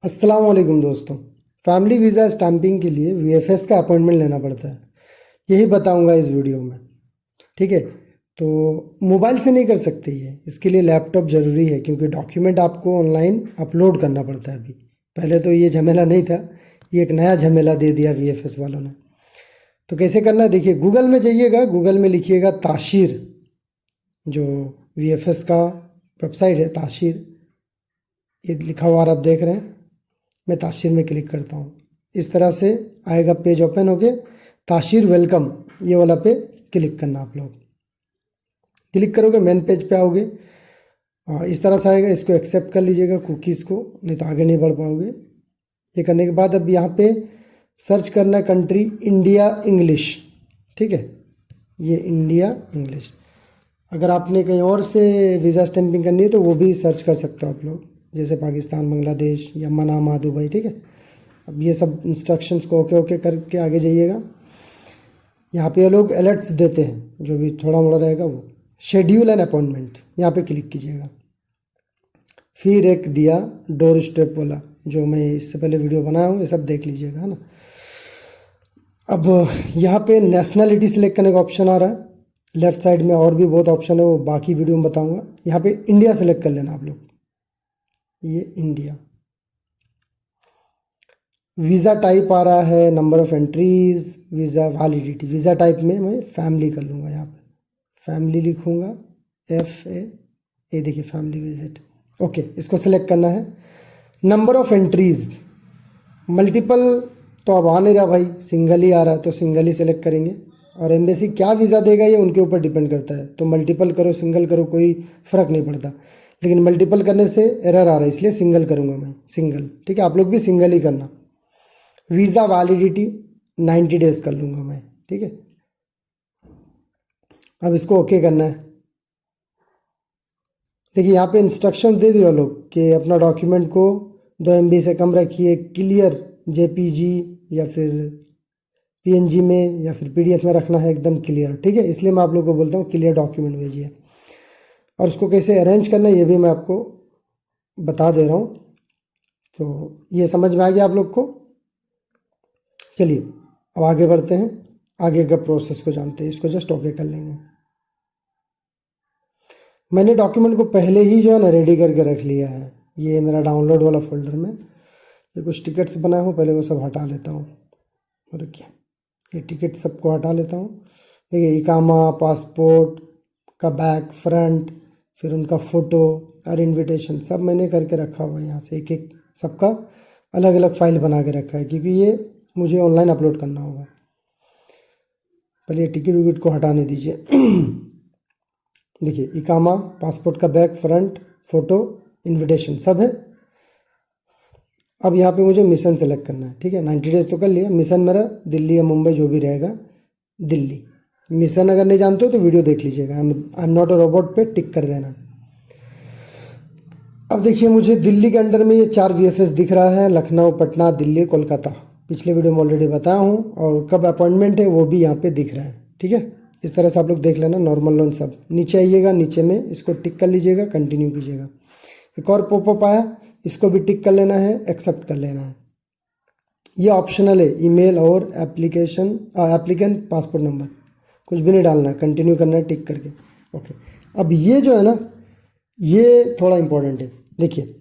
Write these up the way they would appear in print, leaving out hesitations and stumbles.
अस्सलाम वालेकुम दोस्तों। फैमिली वीज़ा स्टैंपिंग के लिए वीएफएस का अपॉइंटमेंट लेना पड़ता है, यही बताऊंगा इस वीडियो में। ठीक है, तो मोबाइल से नहीं कर सकते ये, इसके लिए लैपटॉप ज़रूरी है क्योंकि डॉक्यूमेंट आपको ऑनलाइन अपलोड करना पड़ता है। अभी पहले तो ये झमेला नहीं था, ये एक नया झमेला दे दिया वीएफएस वालों ने। तो कैसे करना है देखिए, गूगल में जाइएगा, गूगल में लिखिएगा ताशीर, जो वीएफएस का वेबसाइट है ताशीर, ये लिखा हुआ और आप देख रहे हैं। मैं ताशीर में क्लिक करता हूँ, इस तरह से आएगा पेज ओपन होके। ताशीर वेलकम ये वाला पे क्लिक करना। आप लोग क्लिक करोगे मेन पेज पे आओगे, इस तरह से आएगा। इसको एक्सेप्ट कर लीजिएगा कुकीज़ को, नहीं तो आगे नहीं बढ़ पाओगे। ये करने के बाद अब यहाँ पे सर्च करना है कंट्री इंडिया इंग्लिश। ठीक है, ये इंडिया इंग्लिश। अगर आपने कहीं और से वीज़ा स्टैंपिंग करनी है तो वो भी सर्च कर सकते हो आप लोग, जैसे पाकिस्तान, बांग्लादेश या मनामा, दुबई। ठीक है, अब ये सब इंस्ट्रक्शंस को ओके ओके करके आगे जाइएगा। यहाँ पे ये लोग अलर्ट्स देते हैं, जो भी थोड़ा मोड़ा रहेगा वो। शेड्यूल एंड अपॉइंटमेंट यहाँ पे क्लिक कीजिएगा। फिर एक दिया डोर स्टेप वाला, जो मैं इससे पहले वीडियो बनाया हूँ, ये सब देख लीजिएगा, है ना। अब यहाँ पे नेशनलिटी सिलेक्ट करने का ऑप्शन आ रहा है लेफ्ट साइड में, और भी बहुत ऑप्शन है, वो बाकी वीडियो में बताऊँगा। यहाँ पे इंडिया सेलेक्ट कर लेना आप लोग, ये इंडिया। वीज़ा टाइप आ रहा है, number of entries, visa validity. Visa type में मैं फैमिली कर लूँगा, यहाँ पे फैमिली लिखूँगा, ये देखिए फैमिली विजिट। ओके, इसको सेलेक्ट करना है। नंबर ऑफ़ एंट्रीज़, मल्टीपल तो अब आ नहीं रहा भाई, सिंगल ही आ रहा है, तो सिंगल ही सेलेक्ट करेंगे। और एम्बेसी क्या वीज़ा देगा ये उनके ऊपर डिपेंड करता है, तो मल्टीपल करो सिंगल करो कोई फ़र्क नहीं पड़ता, लेकिन मल्टीपल करने से एरर आ रहा है, इसलिए सिंगल करूँगा मैं, सिंगल। ठीक है, आप लोग भी सिंगल ही करना। वीज़ा वैलिडिटी 90 डेज़ कर लूँगा मैं। ठीक है, अब इसको ओके करना है। देखिए यहाँ पे इंस्ट्रक्शन दे दिए लोग कि अपना डॉक्यूमेंट को 2 MB से कम रखिए, क्लियर जेपीजी या फिर पीएनजी में या फिर पीडीएफ में रखना है, एकदम क्लियर। ठीक है, इसलिए मैं आप लोग को बोलता हूँ क्लियर डॉक्यूमेंट भेजिए। और उसको कैसे अरेंज करना है ये भी मैं आपको बता दे रहा हूँ, तो ये समझ में आ गया आप लोग को। चलिए अब आगे बढ़ते हैं, आगे का प्रोसेस को जानते हैं। इसको जस्ट ओके कर लेंगे। मैंने डॉक्यूमेंट को पहले ही जो है ना रेडी करके रख लिया है, ये मेरा डाउनलोड वाला फोल्डर में। ये कुछ टिकट्स बनाए हूँ, पहले वो सब हटा लेता हूँ। और क्या, ये टिकट सबको हटा लेता हूँ। देखिए इकामा, पासपोर्ट का बैक फ्रंट, फिर उनका फ़ोटो और इनविटेशन सब मैंने करके रखा हुआ है। यहाँ से एक एक सबका अलग अलग फ़ाइल बना के रखा है, क्योंकि ये मुझे ऑनलाइन अपलोड करना होगा। पहले टिकट विकट को हटाने दीजिए। देखिए इकामा, पासपोर्ट का बैक फ्रंट, फ़ोटो, इनविटेशन सब है। अब यहाँ पे मुझे मिशन सेलेक्ट करना है। ठीक है, 90 डेज़ तो कर लिया। मिशन मेरा दिल्ली या मुंबई जो भी रहेगा, दिल्ली। मिशन अगर नहीं जानते हो तो वीडियो देख लीजिएगा, I am not a robot पे टिक कर देना। अब देखिए मुझे दिल्ली के अंडर में ये 4 वीएफएस दिख रहा है, लखनऊ, पटना, दिल्ली, कोलकाता। पिछले वीडियो में ऑलरेडी बताया हूँ, और कब अपॉइंटमेंट है वो भी यहाँ पे दिख रहा है। ठीक है, इस तरह से आप लोग देख लेना, नॉर्मल लोन सब। नीचे आइएगा, नीचे में इसको टिक कर लीजिएगा, कंटिन्यू कीजिएगा। एक और पॉपअप आया, इसको भी टिक कर लेना है, एक्सेप्ट कर लेना है। ये ऑप्शनल है, ईमेल और एप्लीकेंट पासपोर्ट नंबर कुछ भी नहीं डालना है, कंटिन्यू करना है टिक करके। ओके, अब ये जो है ना, ये थोड़ा इंपॉर्टेंट है। देखिए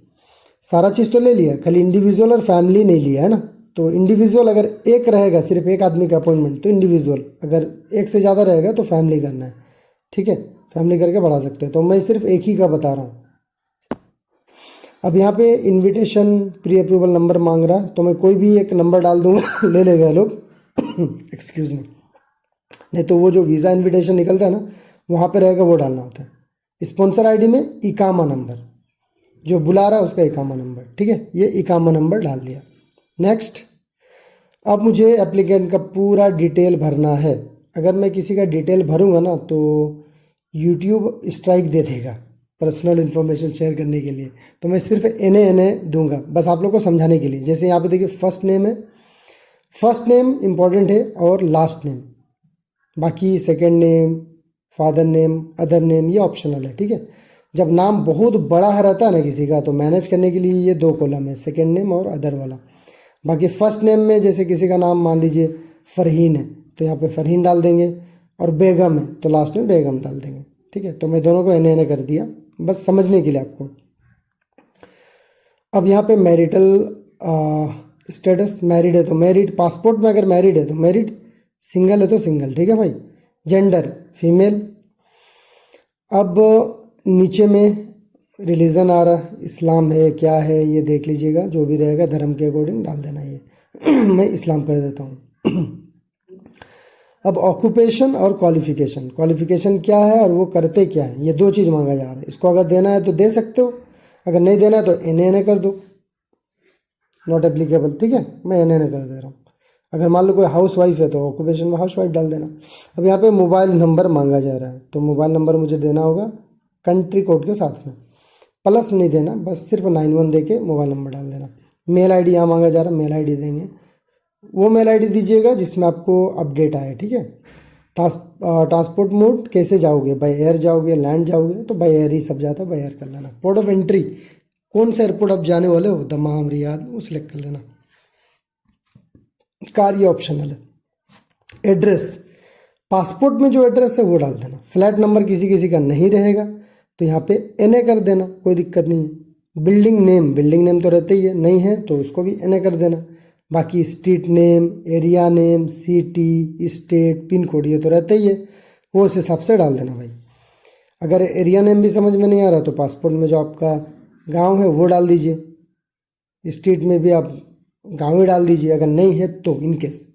सारा चीज़ तो ले लिया, खाली इंडिविजुअल और फैमिली नहीं लिया है ना। तो इंडिविजुअल अगर एक रहेगा, सिर्फ एक आदमी का अपॉइंटमेंट, तो इंडिविजुअल। अगर एक से ज़्यादा रहेगा तो फैमिली करना है। ठीक है, फैमिली करके बढ़ा सकते हैं, तो मैं सिर्फ एक ही का बता रहा हूँ। अब यहाँ पे इनविटेशन प्री अप्रूवल नंबर मांग रहा है, तो मैं कोई भी एक नंबर डाल दूँगा, ले लेगा लोग। Excuse me. नहीं तो वो जो वीज़ा इनविटेशन निकलता है ना, वहाँ पे रहेगा, वो डालना होता है। स्पॉन्सर आईडी में इकामा नंबर, जो बुला रहा है उसका इकामा नंबर। ठीक है, ये इकामा नंबर डाल दिया। नेक्स्ट, अब मुझे एप्लीकेंट का पूरा डिटेल भरना है। अगर मैं किसी का डिटेल भरूंगा ना तो यूट्यूब स्ट्राइक दे देगा पर्सनल इन्फॉर्मेशन शेयर करने के लिए, तो मैं सिर्फ एने दूंगा, बस आप लोग को समझाने के लिए। जैसे यहाँ पे देखिए फर्स्ट नेम है, फर्स्ट नेम इम्पॉर्टेंट है, और लास्ट नेम। बाकी second name, father name, other name ये ऑप्शनल है। ठीक है, जब नाम बहुत बड़ा रहता है ना किसी का, तो मैनेज करने के लिए ये 2 कॉलम है, सेकंड नेम और अदर वाला। बाकी फर्स्ट नेम में जैसे किसी का नाम मान लीजिए फ़रहीन है, तो यहाँ पे फ़रहीन डाल देंगे, और बेगम है तो लास्ट में बेगम डाल देंगे। ठीक है, तो मैं दोनों को एन कर दिया बस समझने के लिए आपको। अब यहाँ पे मैरिटल स्टेटस, मैरिड है तो मैरिड, पासपोर्ट में अगर मैरिड है तो मैरिड, सिंगल है तो सिंगल। ठीक है भाई। Gender female. अब नीचे में रिलीजन आ रहा, इस्लाम है क्या है ये देख लीजिएगा, जो भी रहेगा धर्म के अकॉर्डिंग डाल देना ये मैं इस्लाम कर देता हूँ। अब ऑक्यूपेशन और क्वालिफिकेशन, क्वालिफिकेशन क्या है और वो करते क्या है, ये 2 चीज़ मांगा जा रहा है। इसको अगर देना है तो दे सकते हो, अगर नहीं देना है तो एन कर दो, नॉट एप्लीकेबल। ठीक है, मैं एन कर दे रहा हूँ। अगर मान लो कोई हाउस वाइफ है तो ऑक्यूपेशन में हाउस वाइफ डाल देना। अब यहाँ पे मोबाइल नंबर मांगा जा रहा है, तो मोबाइल नंबर मुझे देना होगा कंट्री कोड के साथ में, प्लस नहीं देना, बस सिर्फ 91 दे के मोबाइल नंबर डाल देना। मेल आईडी यहाँ मांगा जा रहा है, मेल आईडी देंगे, वो मेल आईडी दीजिएगा जिसमें आपको अपडेट आए। ठीक है। ट्रांसपोर्ट मोड कैसे जाओगे, बाय एयर जाओगे, लैंड जाओगे, तो बाय एयर ही सब जाता है, बाय एयर कर लेना। पोर्ट ऑफ एंट्री, कौन सा एयरपोर्ट आप जाने वाले हो, दमाम, रियाद, वो सिलेक्ट कर लेना। कार ये ऑप्शनल है। एड्रेस, पासपोर्ट में जो एड्रेस है वो डाल देना। फ्लैट नंबर किसी किसी का नहीं रहेगा तो यहाँ पे एन कर देना, कोई दिक्कत नहीं है। बिल्डिंग नेम, बिल्डिंग नेम तो रहते ही है, नहीं है तो उसको भी एन कर देना। बाकी street name, area name, city, state, pin code ये तो रहता ही है, वो उस हिसाब से डाल देना भाई। अगर एरिया नेम भी समझ में नहीं आ रहा तो पासपोर्ट में जो आपका गांव है वो डाल दीजिए, स्टेट में भी आप गांव ही डाल दीजिए, अगर नहीं है तो इनकेस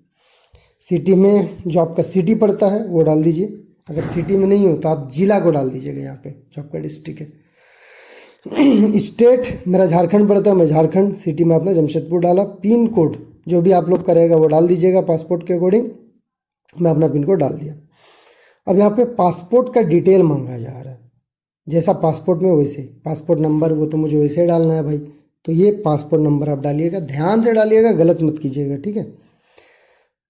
सिटी में जो आपका सिटी पड़ता है वो डाल दीजिए, अगर सिटी में नहीं हो तो आप जिला को डाल दीजिएगा यहाँ पे जो आपका डिस्ट्रिक्ट है। स्टेट मेरा झारखंड पड़ता है, मैं झारखंड, सिटी में अपना जमशेदपुर डाला। पिन कोड जो भी आप लोग करेगा वो डाल दीजिएगा पासपोर्ट के अकॉर्डिंग, मैं अपना पिन कोड डाल दिया। अब यहाँ पे पासपोर्ट का डिटेल मांगा जा रहा है, जैसा पासपोर्ट में वैसे, पासपोर्ट नंबर वो तो मुझे वैसे डालना है भाई, तो ये पासपोर्ट नंबर आप डालिएगा, ध्यान से डालिएगा, गलत मत कीजिएगा। ठीक है।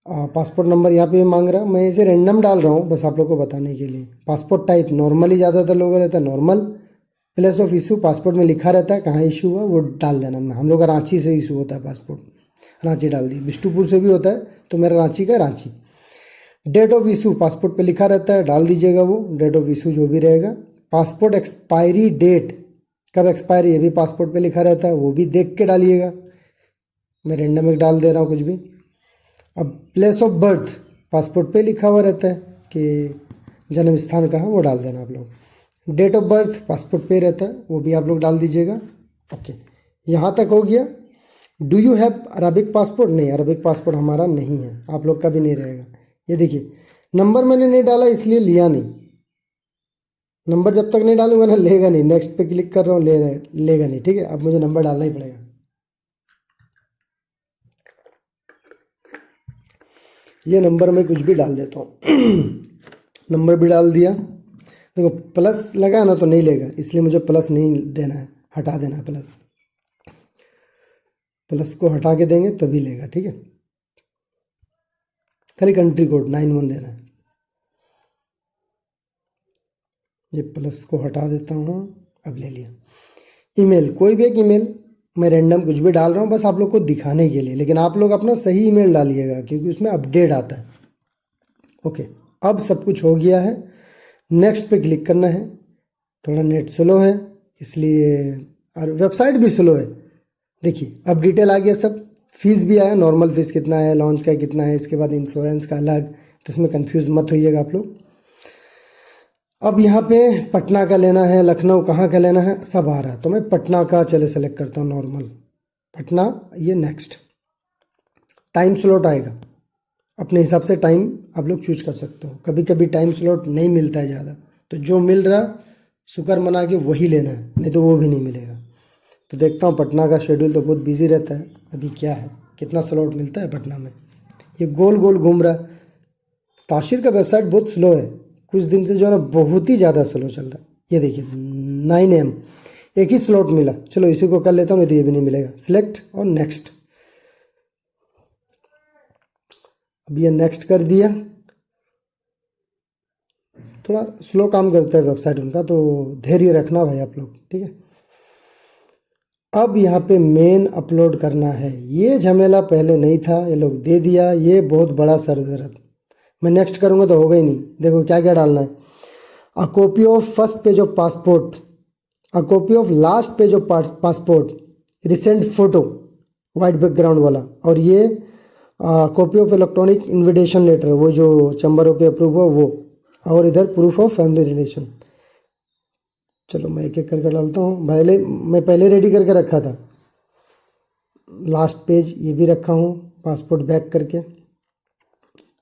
पासपोर्ट नंबर यहाँ पे मांग रहा है, मैं इसे रैंडम डाल रहा हूँ बस आप लोग को बताने के लिए। पासपोर्ट टाइप नॉर्मली ज़्यादातर लोगों रहता है, normal. Place of issue, passport में लिखा रहता है कहाँ इशू हुआ वो डाल देना। हम लोग का रांची से इशू होता है पासपोर्ट, रांची डाल दी। बिष्टुपुर से भी होता है तो मेरा रांची का Ranchi. Date of issue passport पे लिखा रहता है, डाल दीजिएगा वो डेट ऑफ इशू जो भी रहेगा। पासपोर्ट एक्सपायरी डेट, कब एक्सपायरी ये भी पासपोर्ट पे लिखा रहता है, वो भी देख के डालिएगा। मैं रैंडम एक डाल दे रहा हूँ कुछ भी। अब प्लेस ऑफ बर्थ, पासपोर्ट पे लिखा हुआ रहता है कि जन्म स्थान कहाँ, वो डाल देना आप लोग। डेट ऑफ बर्थ पासपोर्ट पे रहता है, वो भी आप लोग डाल दीजिएगा। ओके, यहाँ तक हो गया। Do you have Arabic passport, नहीं अरबिक पासपोर्ट हमारा नहीं है, आप लोग का भी नहीं रहेगा। ये देखिए नंबर मैंने नहीं डाला इसलिए लिया नहीं, नंबर जब तक नहीं डालूंगा ना लेगा नहीं। नेक्स्ट पे क्लिक कर रहा हूँ, लेगा नहीं। ठीक है, अब मुझे नंबर डालना ही पड़ेगा। ये नंबर मैं कुछ भी डाल देता हूँ। नंबर भी डाल दिया। देखो प्लस लगा ना तो नहीं लेगा, इसलिए मुझे प्लस नहीं देना है, हटा देना है प्लस। प्लस को हटा के देंगे तभी लेगा। ठीक है, खाली कंट्री कोड 91 देना है। ये प्लस को हटा देता हूँ, अब ले लिया। ईमेल, कोई भी एक ईमेल, मैं रैंडम कुछ भी डाल रहा हूँ बस आप लोग को दिखाने के लिए, लेकिन आप लोग अपना सही ईमेल डालिएगा क्योंकि उसमें अपडेट आता है। ओके, अब सब कुछ हो गया है, नेक्स्ट पे क्लिक करना है। थोड़ा नेट स्लो है इसलिए, और वेबसाइट भी स्लो है। देखिए अब डिटेल आ गया सब, फीस भी आया, नॉर्मल फीस कितना है, लॉन्च का कितना है, इसके बाद इंश्योरेंस का अलग, तो इसमें कंफ्यूज मत होइएगा आप लोग। अब यहाँ पे पटना का लेना है, लखनऊ कहाँ का लेना है, सब आ रहा है, तो मैं पटना का चले सेलेक्ट करता हूँ, नॉर्मल पटना। ये नेक्स्ट टाइम स्लॉट आएगा, अपने हिसाब से टाइम आप लोग चूज कर सकते हो। कभी कभी टाइम स्लॉट नहीं मिलता है ज़्यादा, तो जो मिल रहा शुक्र मना के वही लेना है, नहीं तो वो भी नहीं मिलेगा। तो देखता हूँ पटना का शेड्यूल तो बहुत बिजी रहता है, अभी क्या है कितना स्लॉट मिलता है पटना में। ये गोल गोल घूम रहा है। ताशिर का वेबसाइट बहुत स्लो है, कुछ दिन से जो है ना बहुत ही ज़्यादा स्लो चल रहा है। ये देखिए 9 AM एक ही स्लॉट मिला, चलो इसी को कर लेता हूँ, नहीं तो ये भी नहीं मिलेगा। सिलेक्ट और नेक्स्ट, अब ये नेक्स्ट कर दिया। थोड़ा स्लो काम करता है वेबसाइट उनका, तो धैर्य रखना भाई आप लोग, ठीक है। अब यहाँ पे मेन अपलोड करना है, ये झमेला पहले नहीं था, ये लोग दे दिया, ये बहुत बड़ा सर दर्द। मैं नेक्स्ट करूँगा तो होगा ही नहीं। देखो क्या क्या डालना है, a copy of first page of passport, a copy of last page of passport, recent photo white background वाला, और ये copy of electronic invitation letter, वो जो चैम्बर के अप्रूव हो वो, और इधर प्रूफ ऑफ फैमिली रिलेशन। चलो मैं एक एक करके डालता हूँ। मैं पहले रेडी करके रखा था, लास्ट पेज ये भी रखा हूँ पासपोर्ट बैक करके।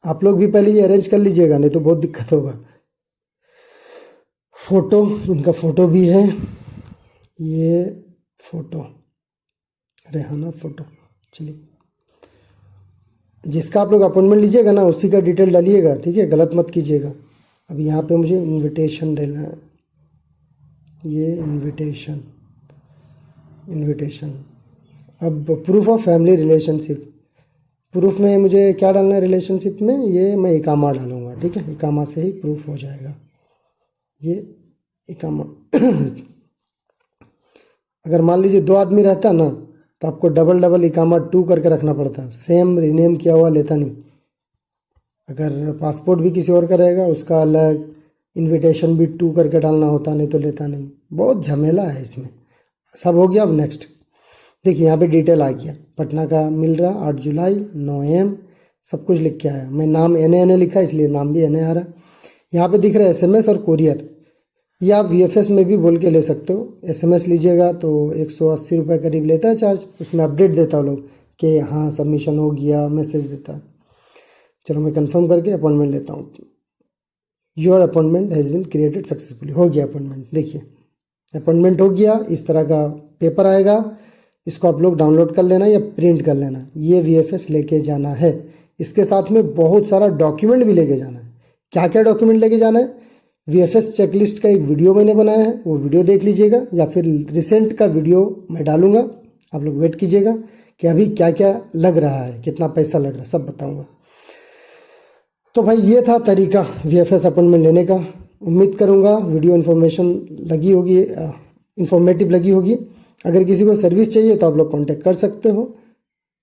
आप लोग भी पहले ये अरेंज कर लीजिएगा, नहीं तो बहुत दिक्कत होगा। फ़ोटो, इनका फ़ोटो भी है, ये फ़ोटो रेहाना फ़ोटो। चलिए, जिसका आप लोग अपॉइंटमेंट लीजिएगा ना उसी का डिटेल डालिएगा, ठीक है, गलत मत कीजिएगा। अब यहाँ पे मुझे इनविटेशन देना है, ये इनविटेशन। अब proof of family relationship, proof में मुझे क्या डालना है रिलेशनशिप में, ये मैं इकामा डालूँगा, ठीक है, इकामा से ही प्रूफ हो जाएगा। ये इकामा अगर मान लीजिए 2 आदमी रहता ना तो आपको डबल इकामा 2 करके रखना पड़ता, सेम रिनेम किया हुआ लेता नहीं। अगर पासपोर्ट भी किसी और का रहेगा उसका अलग, इनविटेशन भी 2 करके डालना होता, नहीं तो लेता नहीं। बहुत झमेला है इसमें। सब हो गया। अब नेक्स्ट देखिए, यहाँ पे डिटेल आ गया, पटना का मिल रहा, 8 जुलाई 9 AM, सब कुछ लिख के आया। मैं नाम NA लिखा इसलिए नाम भी NA आ रहा। यहाँ पे दिख रहा है SMS और कोरियर, ये आप VFS में भी बोल के ले सकते हो। SMS लीजिएगा तो 180 रुपये करीब लेता है चार्ज, उसमें अपडेट देता है लोग कि हाँ सबमिशन हो गया, मैसेज देता है। चलो मैं कंफर्म करके अपॉइंटमेंट लेता हूँ। Your appointment has been created successfully, हो गया अपॉइंटमेंट। देखिए अपॉइंटमेंट हो गया, इस तरह का पेपर आएगा, इसको आप लोग डाउनलोड कर लेना या प्रिंट कर लेना। ये VFS लेके जाना है, इसके साथ में बहुत सारा डॉक्यूमेंट भी लेके जाना है। क्या क्या डॉक्यूमेंट लेके जाना है, VFS चेकलिस्ट का एक वीडियो मैंने बनाया है, वो वीडियो देख लीजिएगा, या फिर रिसेंट का वीडियो मैं डालूंगा, आप लोग वेट कीजिएगा कि अभी क्या क्या लग रहा है, कितना पैसा लग रहा है, सब बताऊंगा। तो भाई ये था तरीका VFS अपॉइंटमेंट लेने का। उम्मीद करूंगा वीडियो इन्फॉर्मेटिव लगी होगी। अगर किसी को सर्विस चाहिए तो आप लोग कांटेक्ट कर सकते हो।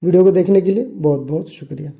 वीडियो को देखने के लिए बहुत बहुत शुक्रिया।